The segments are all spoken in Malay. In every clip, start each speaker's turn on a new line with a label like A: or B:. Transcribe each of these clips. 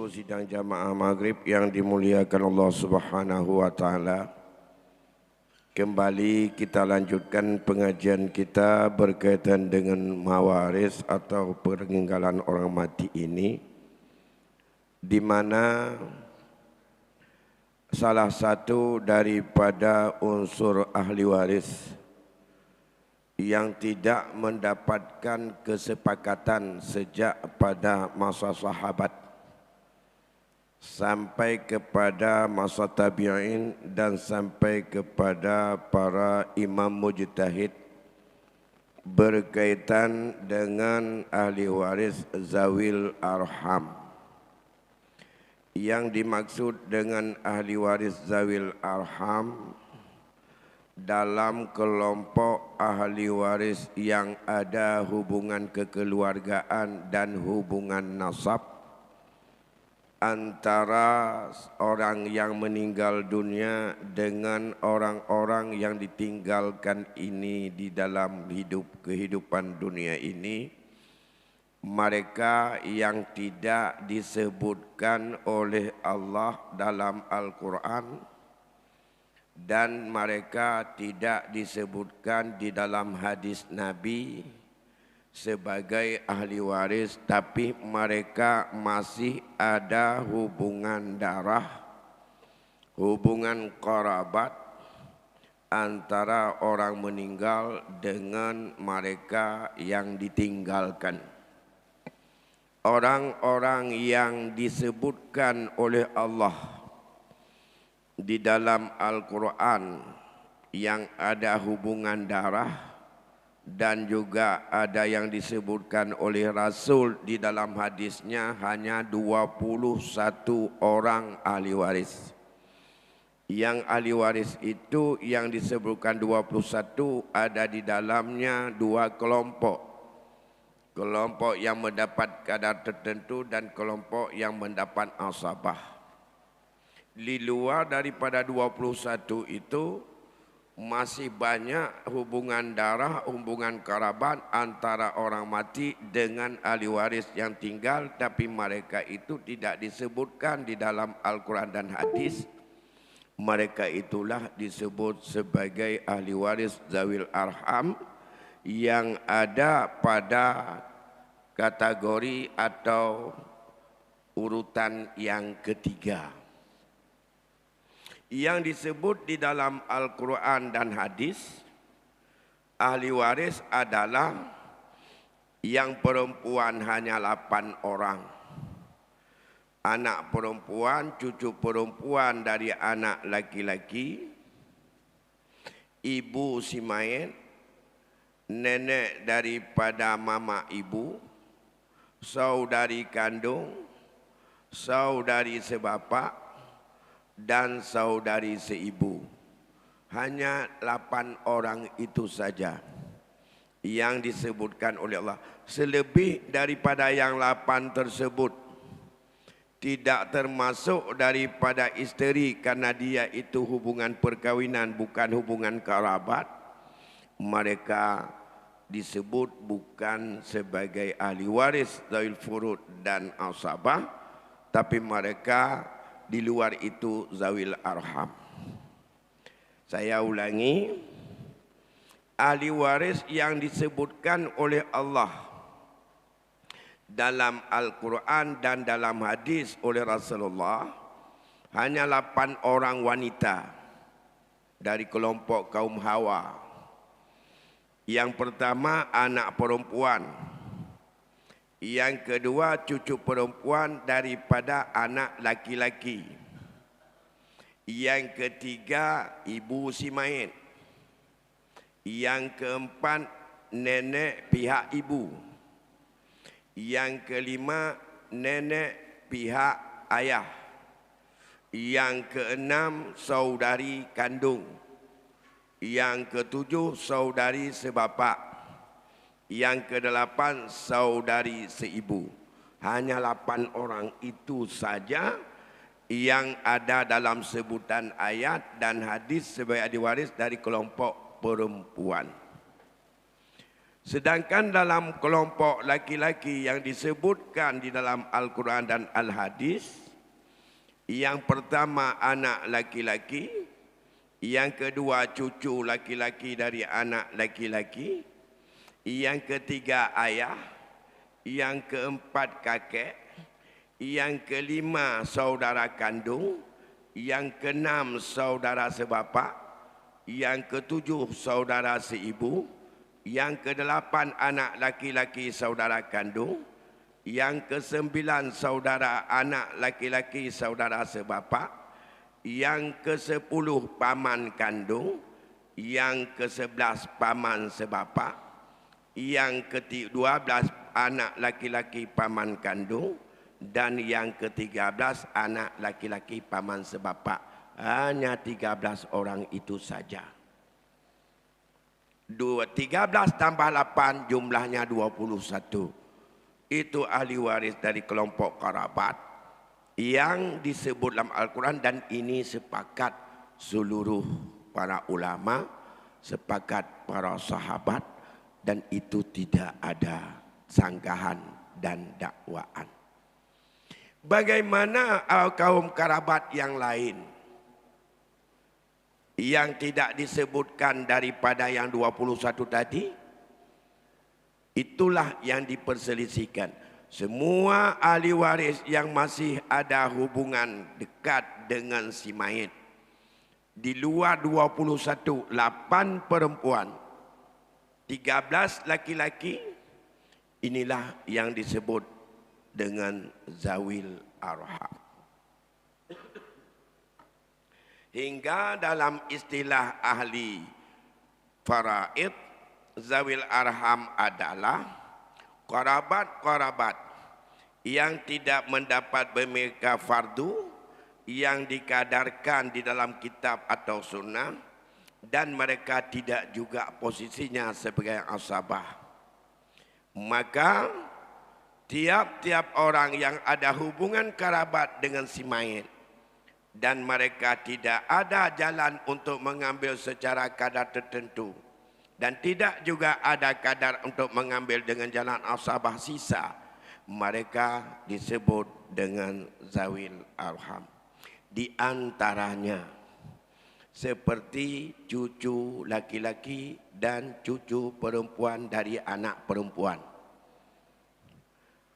A: Ibu sidang jamaah maghrib yang dimuliakan Allah Subhanahu wa Ta'ala. Kembali kita lanjutkan pengajian kita berkaitan dengan mawaris atau peninggalan orang mati ini, di mana salah satu daripada unsur ahli waris yang tidak mendapatkan kesepakatan sejak pada masa sahabat sampai kepada masa tabi'in dan sampai kepada para imam mujtahid berkaitan dengan ahli waris zawil arham. Yang dimaksud dengan ahli waris zawil arham dalam kelompok ahli waris yang ada hubungan kekeluargaan dan hubungan nasab antara orang yang meninggal dunia dengan orang-orang yang ditinggalkan ini di dalam kehidupan dunia ini, mereka yang tidak disebutkan oleh Allah dalam Al-Quran dan mereka tidak disebutkan di dalam hadis Nabi sebagai ahli waris, tapi mereka masih ada hubungan darah, hubungan kerabat antara orang meninggal dengan mereka yang ditinggalkan. Orang-orang yang disebutkan oleh Allah di dalam Al-Quran yang ada hubungan darah dan juga ada yang disebutkan oleh Rasul di dalam hadisnya hanya 21 orang ahli waris. Yang ahli waris itu yang disebutkan 21 ada di dalamnya dua kelompok. Kelompok yang mendapat kadar tertentu dan kelompok yang mendapat asabah. Di luar daripada 21 itu masih banyak hubungan darah, hubungan kerabat antara orang mati dengan ahli waris yang tinggal, tapi mereka itu tidak disebutkan di dalam Al-Quran dan hadis. Mereka itulah disebut sebagai ahli waris zawil arham yang ada pada kategori atau urutan yang ketiga. Yang disebut di dalam Al-Quran dan hadis, ahli waris adalah yang perempuan hanya 8 orang. Anak perempuan, cucu perempuan dari anak laki-laki, ibu si mayit, nenek daripada mama ibu, saudari kandung, saudari sebapak, dan saudari seibu. Hanya 8 orang itu saja yang disebutkan oleh Allah. Selebih daripada yang 8 tersebut tidak termasuk daripada isteri karena dia itu hubungan perkawinan bukan hubungan kerabat. Mereka disebut bukan sebagai ahli waris zawil furud dan asabah, tapi mereka di luar itu zawil arham. Saya ulangi, ahli waris yang disebutkan oleh Allah dalam Al-Quran dan dalam hadis oleh Rasulullah hanya 8 orang wanita dari kelompok kaum Hawa. Yang pertama anak perempuan, yang kedua cucu perempuan daripada anak laki-laki, yang ketiga ibu si mayit, yang keempat nenek pihak ibu, yang kelima nenek pihak ayah, yang keenam saudari kandung, yang ketujuh saudari sebapak, yang kedelapan saudari seibu. Hanya 8 orang itu saja yang ada dalam sebutan ayat dan hadis sebagai ahli waris dari kelompok perempuan. Sedangkan dalam kelompok laki-laki yang disebutkan di dalam Al-Quran dan Al-Hadis, yang pertama anak laki-laki, yang kedua cucu laki-laki dari anak laki-laki, yang ketiga ayah, yang keempat kakek, yang kelima saudara kandung, yang keenam saudara sebapa, yang ketujuh saudara seibu, yang kedelapan anak laki-laki saudara kandung, yang kesembilan saudara anak laki-laki saudara sebapa, yang kesepuluh paman kandung, yang kesebelas paman sebapa, yang ke-12 anak laki-laki paman kandung, dan yang ke-13 anak laki-laki paman sebapa. Hanya 13 orang itu saja. 13 tambah 8 jumlahnya 21. Itu ahli waris dari kelompok kerabat yang disebut dalam Al-Quran, dan ini sepakat seluruh para ulama, sepakat para sahabat, dan itu tidak ada sanggahan dan dakwaan. Bagaimana kaum kerabat yang lain yang tidak disebutkan daripada yang 21 tadi? Itulah yang diperselisihkan. Semua ahli waris yang masih ada hubungan dekat dengan si mayit, di luar 21, 8 perempuan, 13 laki-laki, inilah yang disebut dengan zawil arham. Hingga dalam istilah ahli faraid, zawil arham adalah kerabat-kerabat yang tidak mendapat mereka fardu yang dikadarkan di dalam kitab atau sunnah, dan mereka tidak juga posisinya sebagai asabah. Maka tiap-tiap orang yang ada hubungan kerabat dengan si mayit dan mereka tidak ada jalan untuk mengambil secara kadar tertentu, dan tidak juga ada kadar untuk mengambil dengan jalan asabah sisa, mereka disebut dengan zawil arham. Di antaranya seperti cucu laki-laki dan cucu perempuan dari anak perempuan,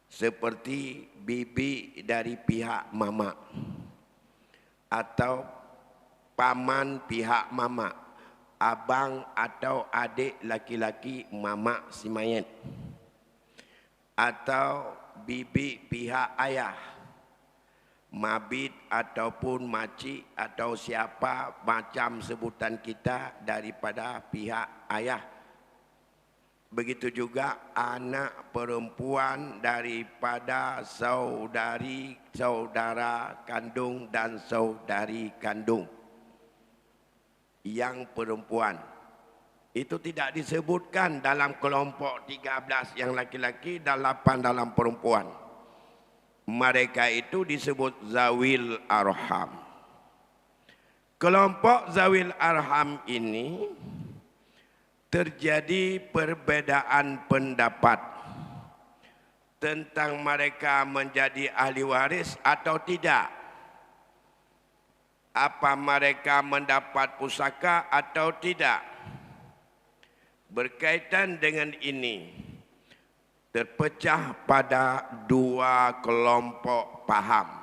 A: seperti bibi dari pihak mama atau paman pihak mama, abang atau adik laki-laki mama si mayit, atau bibi pihak ayah, mabit ataupun makcik atau siapa macam sebutan kita daripada pihak ayah. Begitu juga anak perempuan daripada saudari, saudara kandung dan saudari kandung yang perempuan. Itu tidak disebutkan dalam kelompok 13 yang laki-laki dan 8 dalam perempuan. Mereka itu disebut zawil arham. Kelompok zawil arham ini terjadi perbedaan pendapat tentang mereka menjadi ahli waris atau tidak. Apa mereka mendapat pusaka atau tidak. Berkaitan dengan ini, terpecah pada 2 kelompok paham.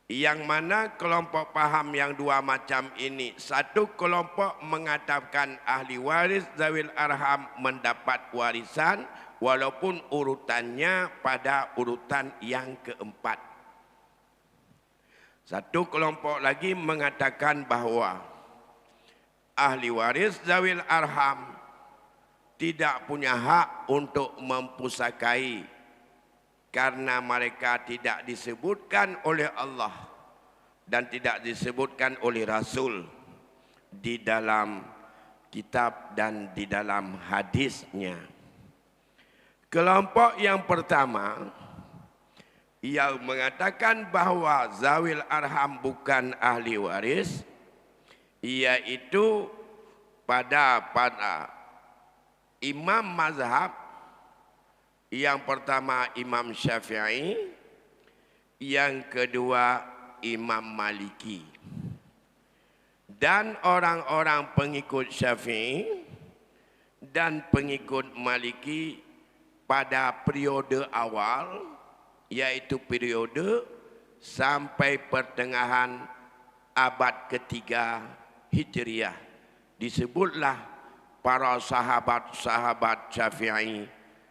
A: Yang mana kelompok paham yang 2 macam ini, satu kelompok mengatakan ahli waris zawil arham mendapat warisan walaupun urutannya pada urutan yang keempat. Satu kelompok lagi mengatakan bahawa ahli waris zawil arham tidak punya hak untuk mempusakai karena mereka tidak disebutkan oleh Allah dan tidak disebutkan oleh Rasul di dalam kitab dan di dalam hadisnya. Kelompok yang pertama yang mengatakan bahawa zawil arham bukan ahli waris, iaitu pada imam mazhab yang pertama Imam Syafi'i, yang kedua Imam Maliki. Dan orang-orang pengikut Syafi'i dan pengikut Maliki pada periode awal, yaitu periode sampai pertengahan abad ketiga Hijriah, disebutlah para sahabat-sahabat Syafi'i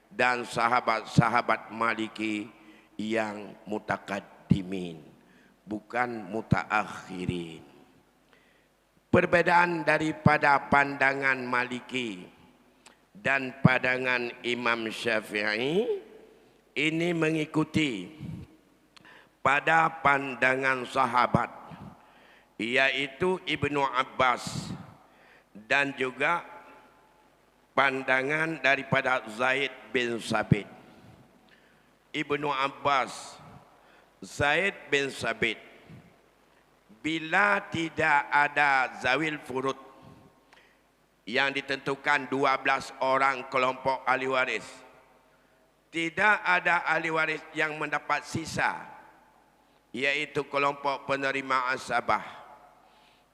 A: dan sahabat-sahabat Maliki yang mutakaddimin, bukan mutaakhirin. Perbedaan daripada pandangan Maliki dan pandangan Imam Syafi'i ini mengikuti pada pandangan sahabat, yaitu Ibnu Abbas, dan juga pandangan daripada Zaid bin Sabit. Ibnu Abbas, Zaid bin Sabit, bila tidak ada zawil furud yang ditentukan 12 orang kelompok ahli waris, tidak ada ahli waris yang mendapat sisa, yaitu kelompok penerima asabah,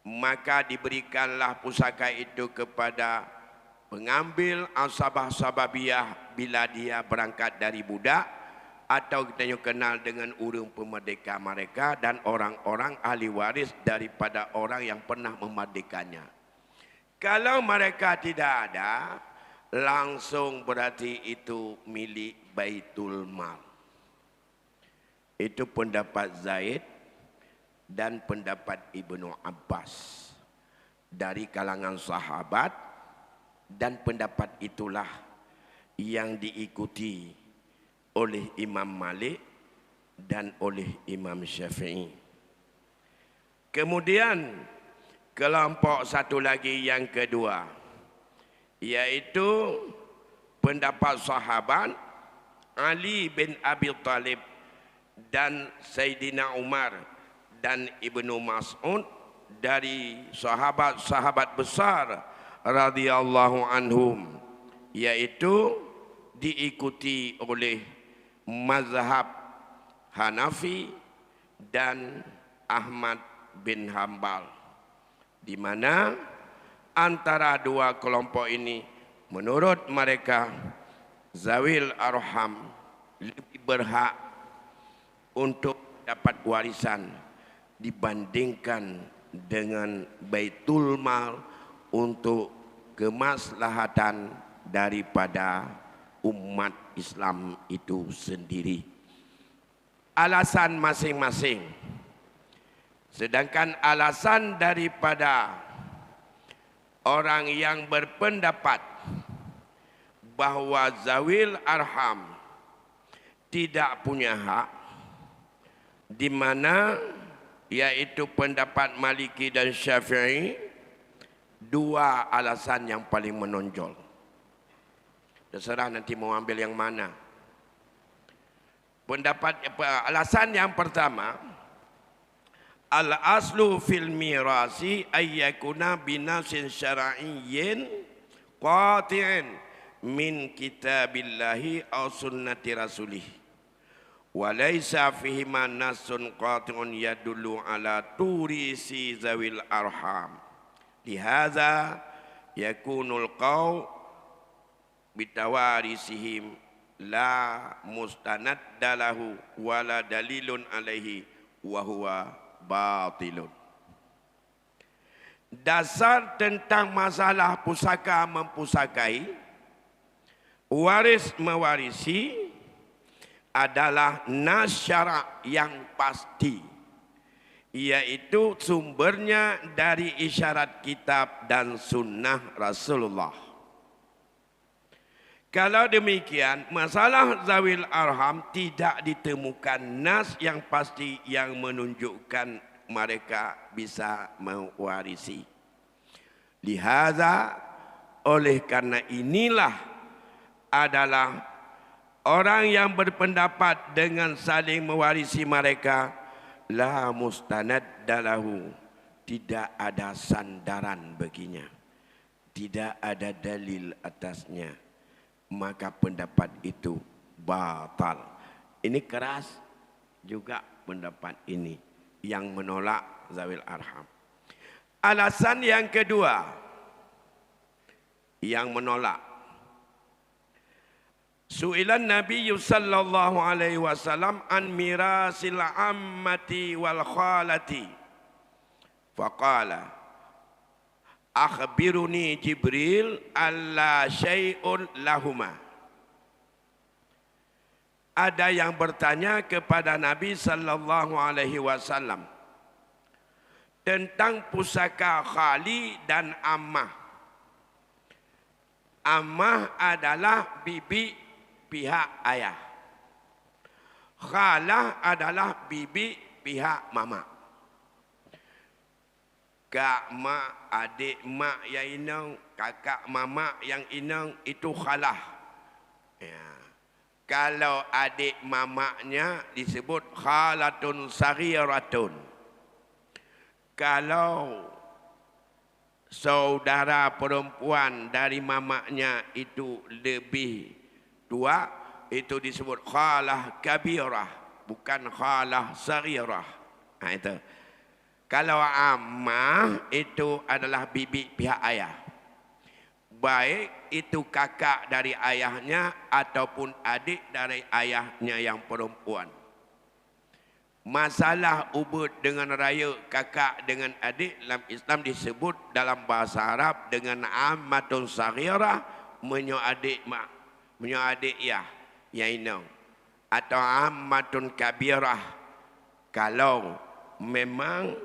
A: maka diberikanlah pusaka itu kepada pengambil asabah sababiyah bila dia berangkat dari budak, atau kita kenal dengan urung pemerdeka mereka, dan orang-orang ahli waris daripada orang yang pernah memerdekanya. Kalau mereka tidak ada, langsung berarti itu milik Baitul Mal. Itu pendapat Zaid dan pendapat Ibnu Abbas dari kalangan sahabat, dan pendapat itulah yang diikuti oleh Imam Malik dan oleh Imam Syafi'i. Kemudian kelompok satu lagi yang kedua, yaitu pendapat sahabat Ali bin Abi Thalib dan Sayyidina Umar dan Ibnu Mas'ud, dari sahabat-sahabat besar radhiyallahu anhum, yaitu diikuti oleh mazhab Hanafi dan Ahmad bin Hambal, di mana antara dua kelompok ini menurut mereka zawil arham lebih berhak untuk dapat warisan dibandingkan dengan Baitul Mal untuk kemaslahatan daripada umat Islam itu sendiri. Alasan masing-masing. Sedangkan alasan daripada orang yang berpendapat bahawa zawil arham tidak punya hak, di mana yaitu pendapat Maliki dan Syafi'i, dua alasan yang paling menonjol. Terserah nanti mau ambil yang mana. Alasan yang pertama, al-aslu fil mirasi ayyakuna binasin syara'iyyin qati'in min kitabillahi aw sunnati rasulih wa laysa fihi nasun qati'un yadullu ala turisi zawil arham. Lihaza yakunul qaw bitawarisihim la mustanad dalahu wala dalilun alaihi wa huwa batilun. Dasar tentang masalah pusaka mempusakai, waris mewarisi, adalah nas syara' yang pasti, yaitu sumbernya dari isyarat kitab dan sunnah Rasulullah. Kalau demikian, masalah zawil arham tidak ditemukan nas yang pasti yang menunjukkan mereka bisa mewarisi. Lihaza, oleh karena inilah adalah orang yang berpendapat dengan saling mewarisi mereka, la mustanad dalahu, tidak ada sandaran baginya. tidak ada dalil atasnya, maka pendapat itu batal. Ini keras juga pendapat ini yang menolak zawil arham. Alasan yang kedua yang menolak, su'ilan Nabi sallallahu alaihi wasallam an mirasil ammati wal khalati faqala akhbiruni Jibril alla syai'un lahuma. Ada yang bertanya kepada Nabi sallallahu alaihi wasallam tentang pusaka khali dan ammah. Ammah adalah bibi pihak ayah. Khalah adalah bibi pihak mama. Kak mak, adik mak yang inang, kakak mama yang inang, itu khalah. Ya. Kalau adik mamaknya disebut khalatun saghiratun. Kalau saudara perempuan dari mamaknya itu lebih tua, itu disebut khalah kabirah, bukan khalah saghirah. Nah, itu. Kalau ammah itu adalah bibi pihak ayah. Baik itu kakak dari ayahnya ataupun adik dari ayahnya yang perempuan. Masalah ubud dengan raya kakak dengan adik dalam Islam disebut dalam bahasa Arab dengan ammatun saghirah, menyo adik mak, menyo adik ya inang, atau ammatun kabirah kalau memang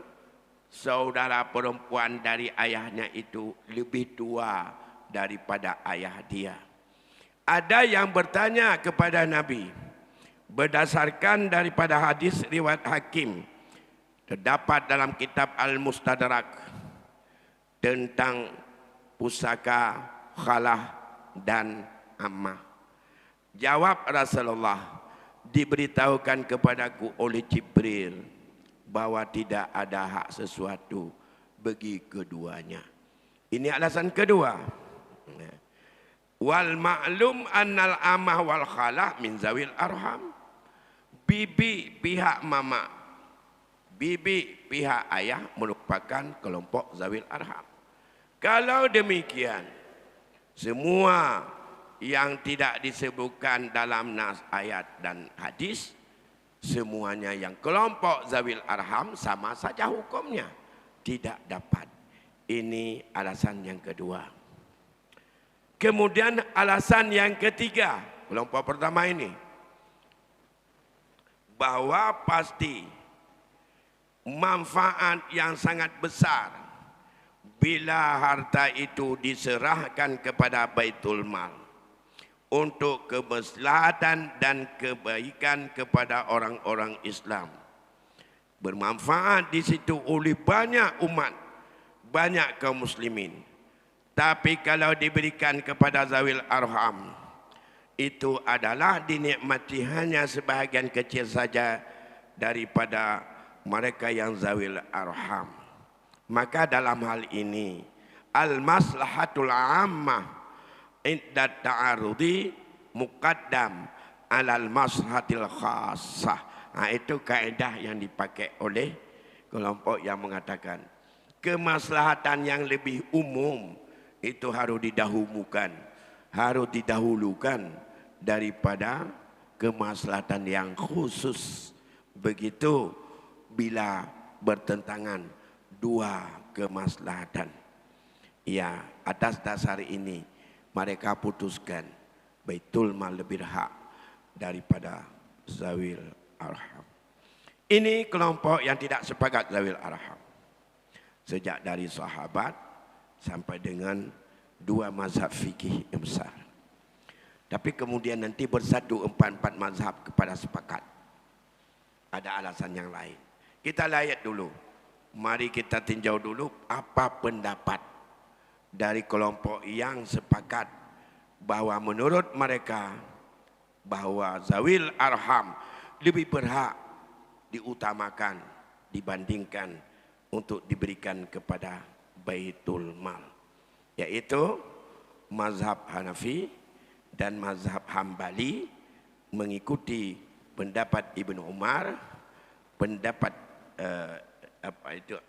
A: saudara perempuan dari ayahnya itu lebih tua daripada ayah dia. Ada yang bertanya kepada Nabi berdasarkan daripada hadis riwayat Hakim terdapat dalam kitab Al-Mustadrak tentang pusaka khalah dan ammah. Jawab Rasulullah, diberitahukan kepadaku oleh Jibril bahwa tidak ada hak sesuatu bagi keduanya. Ini alasan kedua. Wal ma'lum annal amah wal khalah min zawil arham. Bibi pihak mama, bibi pihak ayah merupakan kelompok zawil arham. Kalau demikian, semua yang tidak disebutkan dalam nas ayat dan hadis, semuanya yang kelompok zawil arham sama saja hukumnya, tidak dapat. Ini alasan yang kedua. Kemudian alasan yang ketiga, kelompok pertama ini, bahwa pasti manfaat yang sangat besar bila harta itu diserahkan kepada Baitul Mal untuk kemaslahatan dan kebaikan kepada orang-orang Islam. Bermanfaat di situ oleh banyak umat, banyak kaum muslimin. Tapi kalau diberikan kepada zawil arham, itu adalah dinikmati hanya sebahagian kecil saja daripada mereka yang zawil arham. Maka dalam hal ini, al-maslahatul ammah iddat ta'arudi muqaddam alal maslahatil khassah. Nah, itu kaedah yang dipakai oleh kelompok yang mengatakan kemaslahatan yang lebih umum itu harus didahulukan daripada kemaslahatan yang khusus. Begitu bila bertentangan dua kemaslahatan. Ya, atas dasar ini mereka putuskan Baitul Mal lebih hak daripada zawil arham. Ini kelompok yang tidak sepakat zawil arham. Sejak dari sahabat sampai dengan dua mazhab fikih yang besar. Tapi kemudian nanti bersatu empat mazhab kepada sepakat. Ada alasan yang lain. Kita lihat dulu. Mari kita tinjau dulu apa pendapat dari kelompok yang sepakat bahwa menurut mereka bahwa zawil arham lebih berhak diutamakan dibandingkan untuk diberikan kepada Baitul Mal. yaitu mazhab Hanafi dan mazhab Hambali mengikuti pendapat Ibnu Umar, pendapat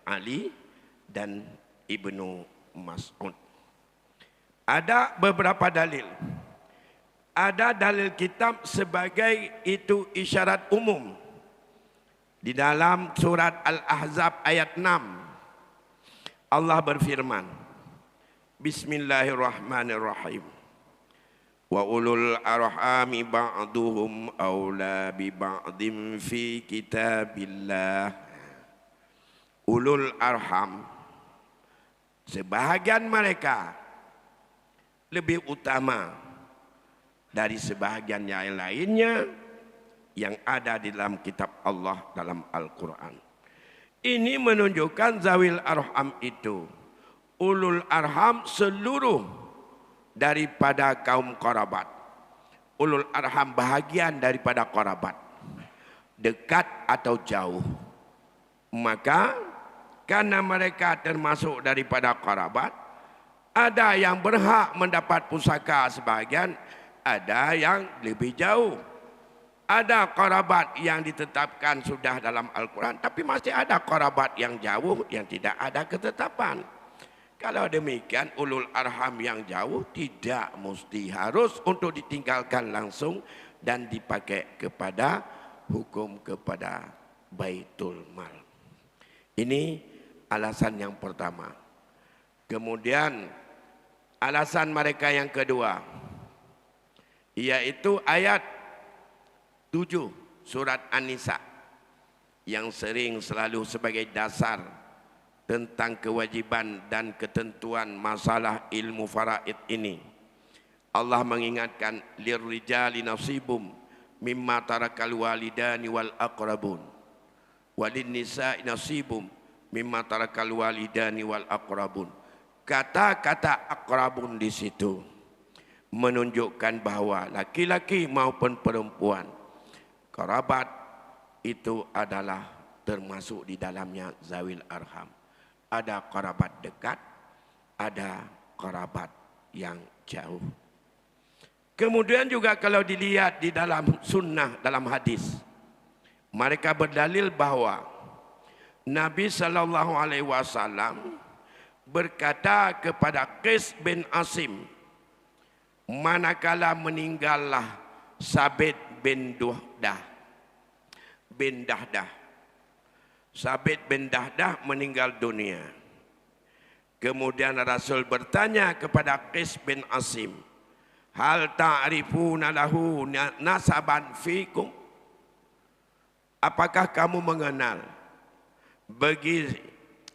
A: Ali dan Ibnu Mas'ud. Ada beberapa dalil. Ada dalil kitab sebagai itu isyarat umum. Di dalam surat Al-Ahzab ayat 6 Allah berfirman, Bismillahirrahmanirrahim. Wa ulul arhami ba'duhum awla bi ba'dim fi kitabillah. Ulul arham, sebahagian mereka lebih utama dari sebahagian yang lainnya yang ada di dalam kitab Allah dalam Al-Quran. Ini menunjukkan zawil arham itu ulul arham seluruh daripada kaum qarabat. Ulul arham bahagian daripada qarabat, dekat atau jauh. Maka karena mereka termasuk daripada qarabat, ada yang berhak mendapat pusaka sebahagian, ada yang lebih jauh. Ada qarabat yang ditetapkan sudah dalam Al-Quran, tapi masih ada qarabat yang jauh yang tidak ada ketetapan. Kalau demikian, ulul arham yang jauh tidak mesti harus untuk ditinggalkan langsung dan dipakai kepada hukum kepada Baitul Mal. Ini alasan yang pertama. Kemudian alasan mereka yang kedua, yaitu ayat 7 surat An-Nisa yang sering selalu sebagai dasar tentang kewajiban dan ketentuan masalah ilmu faraid ini. Allah mengingatkan lirrijali nasibum mimma tarakal walidani wal aqrabun walin nisa'i nasibum mimma tarakal walidani wal aqrabun. Kata-kata aqrabun di situ menunjukkan bahwa laki-laki maupun perempuan kerabat itu adalah termasuk di dalamnya zawil arham. Ada kerabat dekat, ada kerabat yang jauh. Kemudian juga kalau dilihat di dalam sunnah, dalam hadis, mereka berdalil bahwa Nabi SAW berkata kepada Qais bin Asim, manakala meninggallah Sabit bin Dahdah. Sabit bin Dahdah meninggal dunia. Kemudian Rasul bertanya kepada Qais bin Asim, hal ta'rifuna lahu nasaban fikum? Apakah kamu mengenal bagi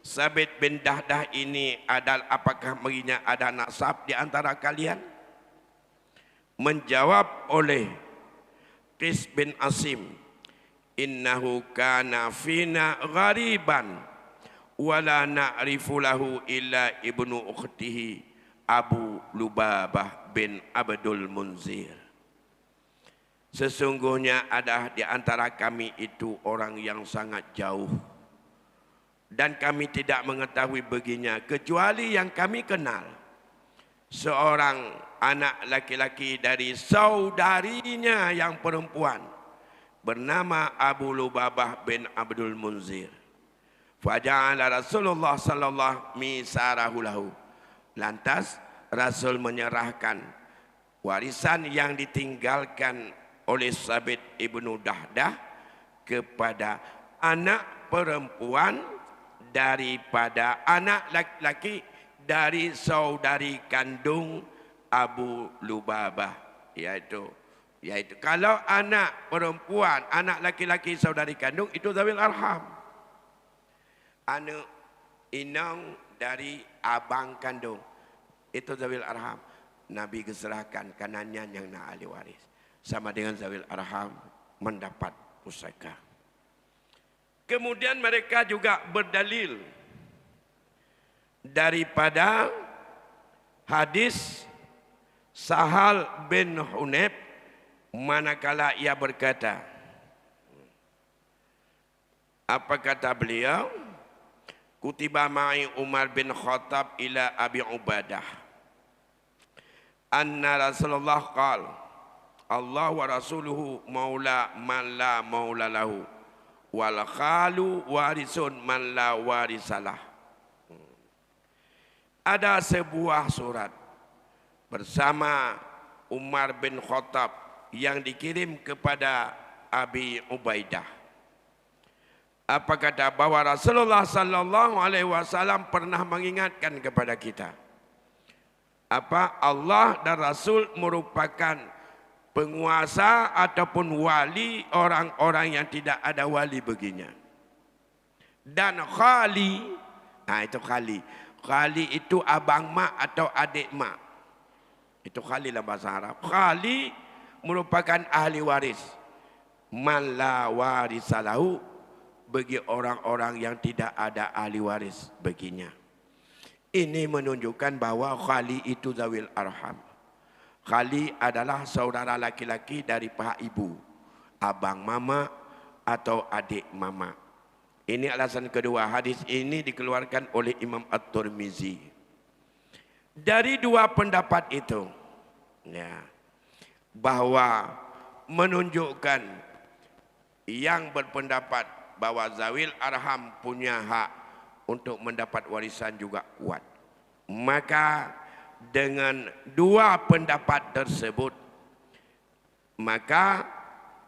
A: Sabit bin Dahdah ini adalah apakah baginya ada nasab di antara kalian? Menjawab oleh Qais bin Asim, innahu kana fina ghariban wala na'rifu lahu illa ibnu ukhtihi Abu Lubabah bin Abdul Munzir. Sesungguhnya ada di antara kami itu orang yang sangat jauh dan kami tidak mengetahui baginya kecuali yang kami kenal, seorang anak laki-laki dari saudarinya yang perempuan bernama Abu Lubabah bin Abdul Munzir. Faja'ala Rasulullah sallallahu misarahu lahu. Lantas Rasul menyerahkan warisan yang ditinggalkan oleh Sabit ibnu Dahdah kepada anak perempuan daripada anak laki-laki dari saudari kandung Abu Lubabah, yaitu kalau anak perempuan, anak laki-laki saudari kandung itu zawil arham. Anak inang dari abang kandung itu zawil arham. Nabi keserahkan kanannya yang nak ahli waris. Sama dengan zawil arham mendapat pusaka. Kemudian mereka juga berdalil daripada hadis Sahal bin Hunayf, manakala ia berkata, apa kata beliau? Kutiba ma'i Umar bin Khattab ila Abi Ubadah. anna Rasulullah qala Allah wa rasuluhu maula man la maula lahu wal khalu warisun man la warisalah. Ada sebuah surat bersama Umar bin Khattab yang dikirim kepada Abi Ubaidah. Apa kata bahwa Rasulullah sallallahu alaihi wasallam pernah mengingatkan kepada kita apa Allah dan Rasul merupakan penguasa ataupun wali orang-orang yang tidak ada wali baginya. Dan khali, nah itu khali. Khali itu abang mak atau adik mak. Itu khali dalam bahasa Arab. Khali merupakan ahli waris. Man la warisalahu, bagi orang-orang yang tidak ada ahli waris baginya. Ini menunjukkan bahwa khali itu zawil arham. Khali adalah saudara laki-laki dari pihak ibu, abang mama atau adik mama. Ini alasan kedua. Hadis ini dikeluarkan oleh Imam At-Tirmizi. Dari dua pendapat itu, ya, bahwa menunjukkan yang berpendapat bahwa zawil arham punya hak untuk mendapat warisan juga kuat. Maka dengan dua pendapat tersebut, maka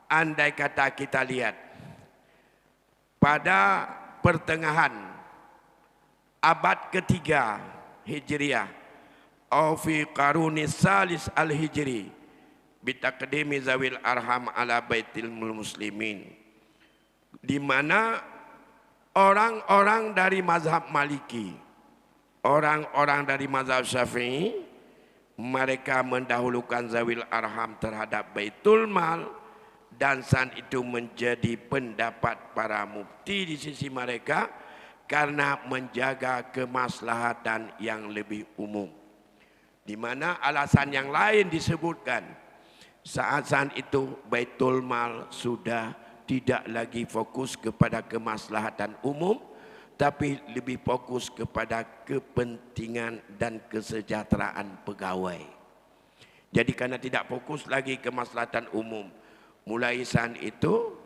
A: andai kata kita lihat pada pertengahan abad ketiga Hijriah atau fi qarunis salis al-hijri bitaqdimi zawil arham ala baitil muslimin, di mana orang-orang dari mazhab Maliki, orang-orang dari mazhab Syafi'i, mereka mendahulukan zawil arham terhadap baitul mal, dan saat itu menjadi pendapat para mufti di sisi mereka karena menjaga kemaslahatan yang lebih umum. Di mana alasan yang lain disebutkan, saat itu baitul mal sudah tidak lagi fokus kepada kemaslahatan umum, tapi lebih fokus kepada kepentingan dan kesejahteraan pegawai. Jadi karena tidak fokus lagi kemaslahatan umum, mulai saat itu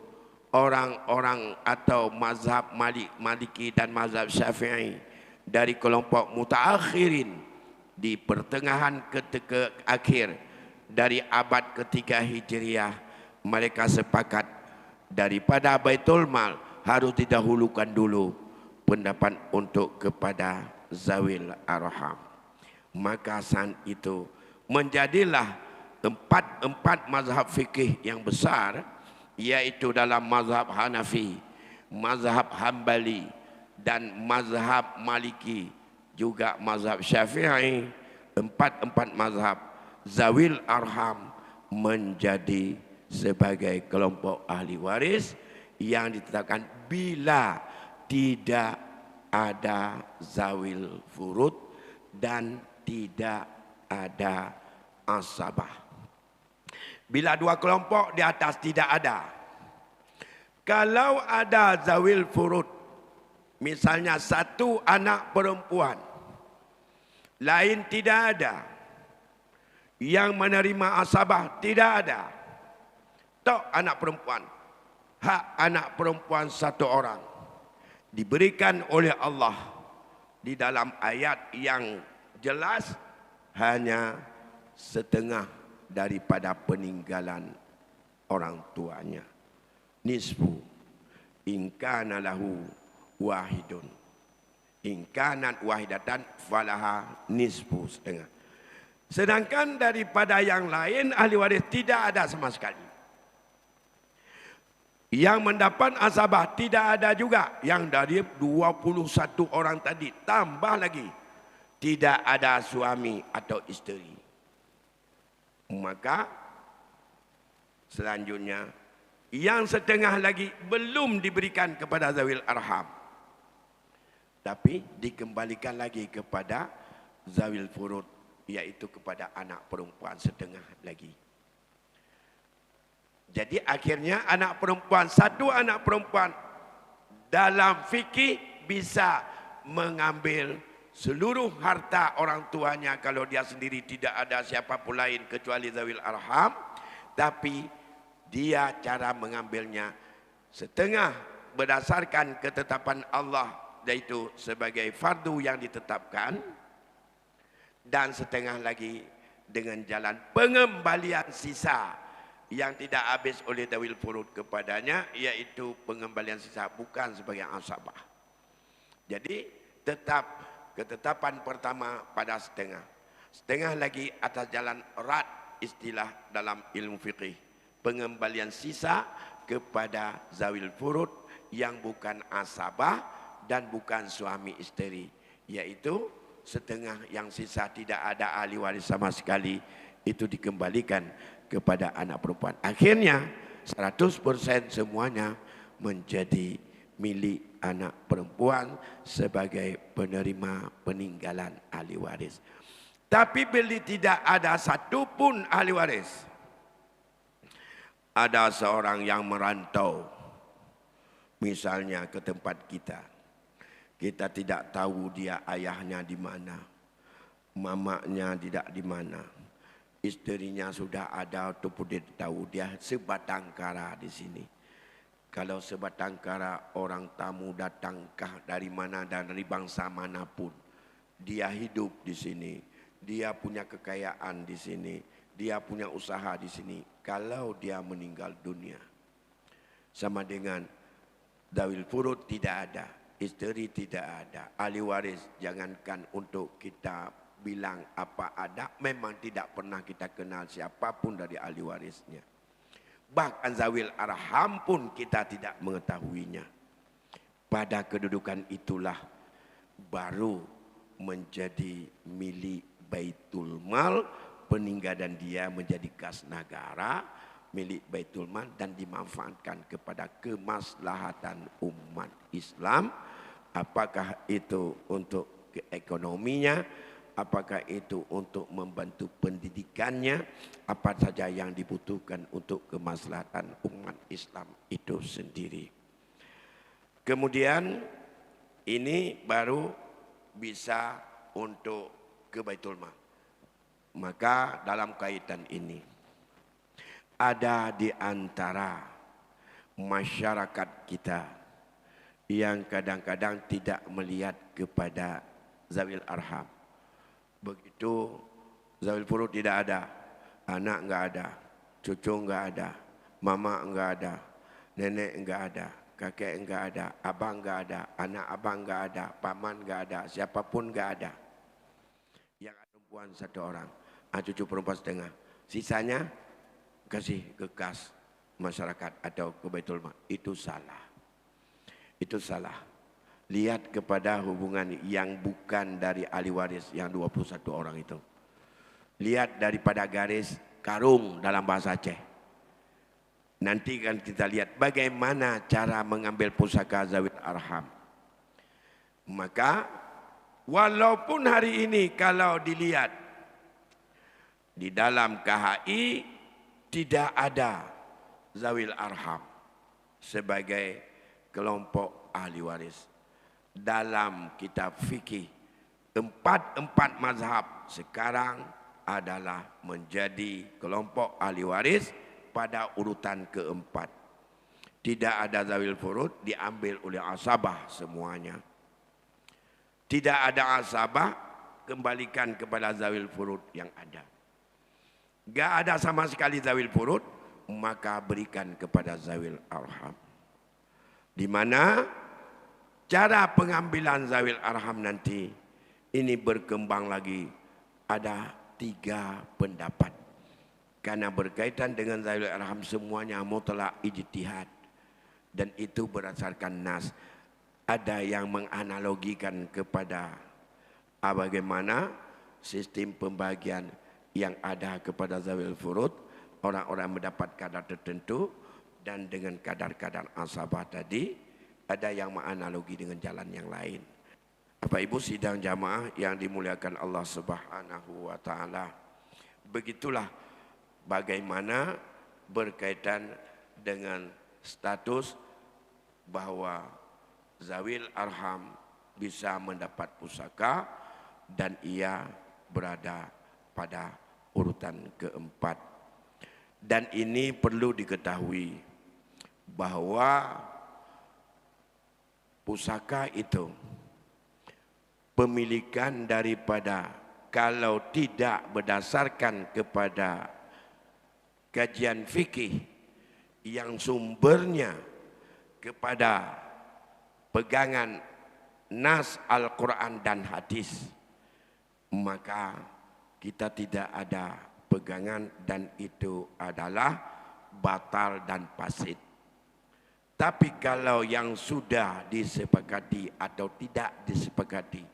A: orang-orang atau mazhab Maliki dan mazhab Syafi'i dari kelompok mutaakhirin di pertengahan ke akhir dari abad ketiga Hijriah, mereka sepakat daripada baitul mal harus didahulukan dulu pendapat untuk kepada zawil arham. Maka saat itu menjadilah empat mazhab fikih yang besar, yaitu dalam mazhab Hanafi, mazhab Hambali, dan mazhab Maliki, juga mazhab Syafi'i. Empat mazhab zawil arham menjadi sebagai kelompok ahli waris yang ditetapkan bila tidak ada zawil furud dan tidak ada asabah. Bila dua kelompok di atas tidak ada. Kalau ada zawil furud, misalnya satu anak perempuan, lain tidak ada, yang menerima asabah tidak ada, tok anak perempuan, hak anak perempuan satu orang diberikan oleh Allah di dalam ayat yang jelas hanya setengah daripada peninggalan orang tuanya. Nisfu in kana lahu wahidun, in kanat wahidatan falaha nisfu, setengah. Sedangkan daripada yang lain ahli waris tidak ada sama sekali. Yang mendapat asabah tidak ada juga. Yang dari 21 orang tadi tambah lagi tidak ada suami atau isteri. Maka selanjutnya yang setengah lagi belum diberikan kepada zawil arham, tapi dikembalikan lagi kepada zawil furud, yaitu kepada anak perempuan setengah lagi. Jadi akhirnya satu anak perempuan dalam fikih bisa mengambil seluruh harta orang tuanya kalau dia sendiri tidak ada siapapun lain kecuali zawil arham, tapi dia cara mengambilnya setengah berdasarkan ketetapan Allah, yaitu sebagai fardu yang ditetapkan, dan setengah lagi dengan jalan pengembalian sisa yang tidak habis oleh zawil furud kepadanya, yaitu pengembalian sisa bukan sebagai asabah. Jadi tetap ketetapan pertama pada setengah, setengah lagi atas jalan rad, istilah dalam ilmu fikih, pengembalian sisa kepada zawil furud yang bukan asabah dan bukan suami istri, yaitu setengah yang sisa tidak ada ahli waris sama sekali, itu dikembalikan kepada anak perempuan. Akhirnya 100% semuanya menjadi milik anak perempuan sebagai penerima peninggalan ahli waris. Tapi bila tidak ada satupun ahli waris, ada seorang yang merantau misalnya ke tempat kita, kita tidak tahu dia ayahnya di mana, mamanya tidak di mana, istrinya sudah ada ataupun dia tahu, dia sebatang kara di sini. Kalau sebatang kara orang tamu datangkah dari mana dan dari bangsa manapun, dia hidup di sini, dia punya kekayaan di sini, dia punya usaha di sini. Kalau dia meninggal dunia, sama dengan zawil furud tidak ada, istri tidak ada, ahli waris jangankan untuk kita bilang apa ada, memang tidak pernah kita kenal siapapun dari ahli warisnya. Bahkan zawil arham pun kita tidak mengetahuinya. Pada kedudukan itulah baru menjadi milik Baitul Mal, peninggalan dia menjadi kas negara, milik Baitul Mal dan dimanfaatkan kepada kemaslahatan umat Islam. Apakah itu untuk keekonominya, apakah itu untuk membantu pendidikannya, apa saja yang dibutuhkan untuk kemaslahatan umat Islam itu sendiri. Kemudian ini baru bisa untuk ke Baitul Mal. Maka dalam kaitan ini ada di antara masyarakat kita yang kadang-kadang tidak melihat kepada zawil arham. Begitu zawil furud tidak ada, anak enggak ada, cucu enggak ada, mama enggak ada, nenek enggak ada, kakek enggak ada, abang enggak ada, anak abang enggak ada, paman enggak ada, siapapun enggak ada. Yang ada perempuan satu orang, cucu perempuan setengah, sisanya kasih ke kas masyarakat atau ke Baitul Mal. Itu salah. Itu salah. Lihat kepada hubungan yang bukan dari ahli waris yang 21 orang itu. Lihat daripada garis karung dalam bahasa Aceh. Nanti kan kita lihat bagaimana cara mengambil pusaka zawil arham. Maka walaupun hari ini kalau dilihat di dalam KHI tidak ada zawil arham sebagai kelompok ahli waris. Dalam kitab fikih, empat mazhab sekarang adalah menjadi kelompok ahli waris pada urutan keempat. Tidak ada zawil furud, diambil oleh asabah semuanya. Tidak ada asabah, kembalikan kepada zawil furud yang ada. Gak ada sama sekali zawil furud, maka berikan kepada zawil arham. Di mana cara pengambilan zawil arham nanti ini berkembang lagi, ada 3 pendapat. Karena berkaitan dengan zawil arham semuanya mutlak ijtihad dan itu berdasarkan nas. Ada yang menganalogikan kepada bagaimana sistem pembagian yang ada kepada zawil furud, orang-orang mendapat kadar tertentu, dan dengan kadar-kadar asabah tadi ada yang menganalogi dengan jalan yang lain. Bapak Ibu sidang jamaah yang dimuliakan Allah Subhanahu wa taala. Begitulah bagaimana berkaitan dengan status bahwa zawil arham bisa mendapat pusaka dan ia berada pada urutan keempat. Dan ini perlu diketahui bahwa pusaka itu pemilikan daripada, kalau tidak berdasarkan kepada kajian fikih yang sumbernya kepada pegangan nas Al-Quran dan hadis, maka kita tidak ada pegangan dan itu adalah batal dan fasid. Tapi kalau yang sudah disepakati atau tidak disepakati,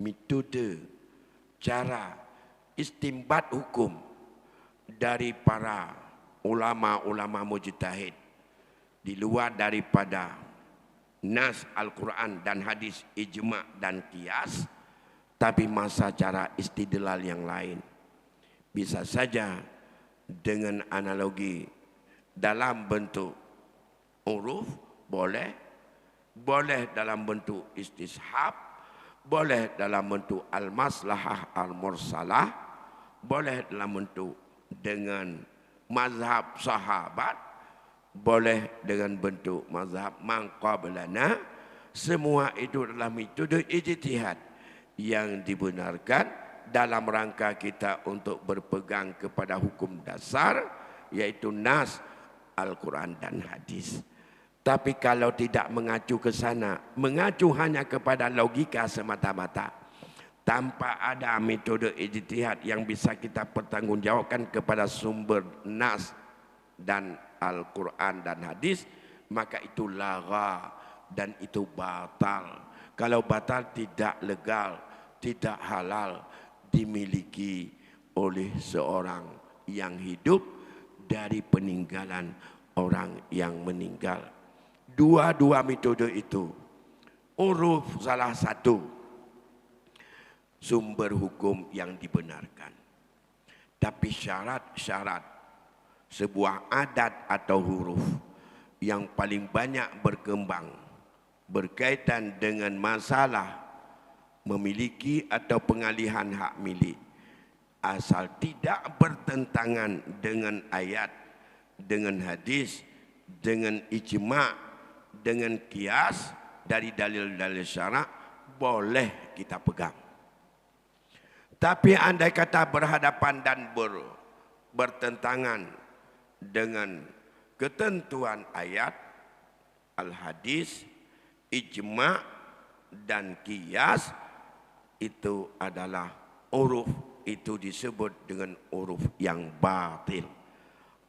A: metode cara istimbat hukum dari para ulama-ulama mujtahid di luar daripada nas Al-Quran dan hadis, ijma' dan qiyas, tapi masa cara istidlal yang lain. Bisa saja dengan analogi dalam bentuk uruf, boleh dalam bentuk istishab, boleh dalam bentuk al-maslahah al-mursalah, boleh dalam bentuk dengan mazhab sahabat, boleh dengan bentuk mazhab man qablana. Semua itu adalah metode ijtihad yang dibenarkan dalam rangka kita untuk berpegang kepada hukum dasar, yaitu nas Al-Quran dan hadis. Tapi kalau tidak mengacu ke sana, mengacu hanya kepada logika semata-mata, tanpa ada metode ijtihad yang bisa kita pertanggungjawabkan kepada sumber nas dan Al-Quran dan hadis, maka itu lagha dan itu batal. Kalau batal, tidak legal, tidak halal dimiliki oleh seorang yang hidup dari peninggalan orang yang meninggal. Dua-dua metode itu, uruf salah satu sumber hukum yang dibenarkan. Tapi syarat-syarat sebuah adat atau huruf yang paling banyak berkembang berkaitan dengan masalah memiliki atau pengalihan hak milik, asal tidak bertentangan dengan ayat, dengan hadis, dengan ijma', dengan qiyas dari dalil-dalil syarak, boleh kita pegang. Tapi andai kata berhadapan dan bertentangan dengan ketentuan ayat, al-hadis, ijma' dan qiyas, itu adalah uruf, itu disebut dengan uruf yang batil.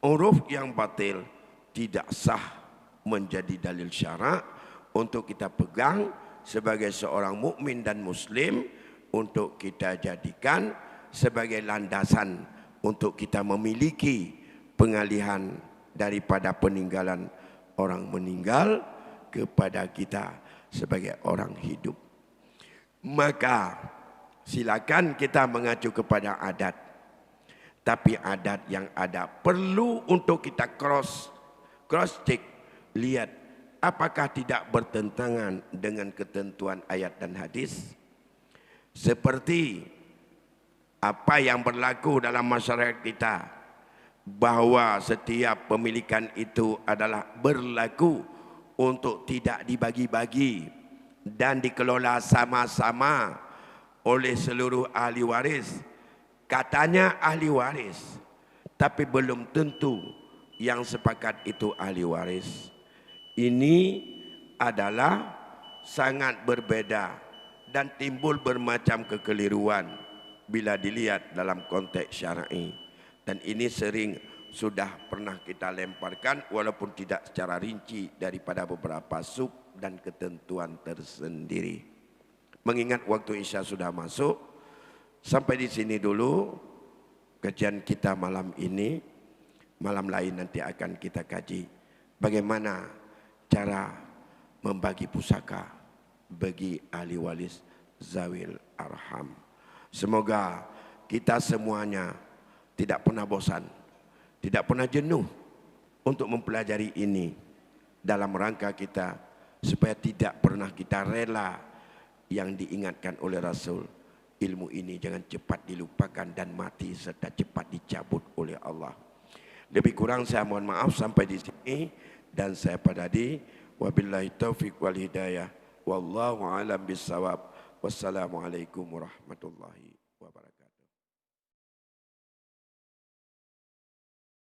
A: Uruf yang batil tidak sah menjadi dalil syarak untuk kita pegang sebagai seorang mukmin dan muslim, untuk kita jadikan sebagai landasan untuk kita memiliki pengalihan daripada peninggalan orang meninggal kepada kita sebagai orang hidup. Maka silakan kita mengacu kepada adat, tapi adat yang ada perlu untuk kita cross check, lihat apakah tidak bertentangan dengan ketentuan ayat dan hadis. Seperti apa yang berlaku dalam masyarakat kita, bahwa setiap pemilikan itu adalah berlaku untuk tidak dibagi-bagi dan dikelola sama-sama oleh seluruh ahli waris. Katanya ahli waris, tapi belum tentu yang sepakat itu ahli waris. Ini adalah sangat berbeda dan timbul bermacam kekeliruan bila dilihat dalam konteks syar'i. Dan ini sering sudah pernah kita lemparkan walaupun tidak secara rinci daripada beberapa sub dan ketentuan tersendiri. Mengingat waktu Isya sudah masuk, sampai di sini dulu kajian kita malam ini. Malam lain nanti akan kita kaji bagaimana cara membagi pusaka bagi ahli waris zawil arham. Semoga kita semuanya tidak pernah bosan, tidak pernah jenuh untuk mempelajari ini dalam rangka kita supaya tidak pernah kita rela yang diingatkan oleh Rasul, ilmu ini jangan cepat dilupakan dan mati serta cepat dicabut oleh Allah. Lebih kurang saya mohon maaf sampai di sini dan saya padadi wabillahi taufiq wal hidayah wallahu alam bisawab. Wassalamualaikum warahmatullahi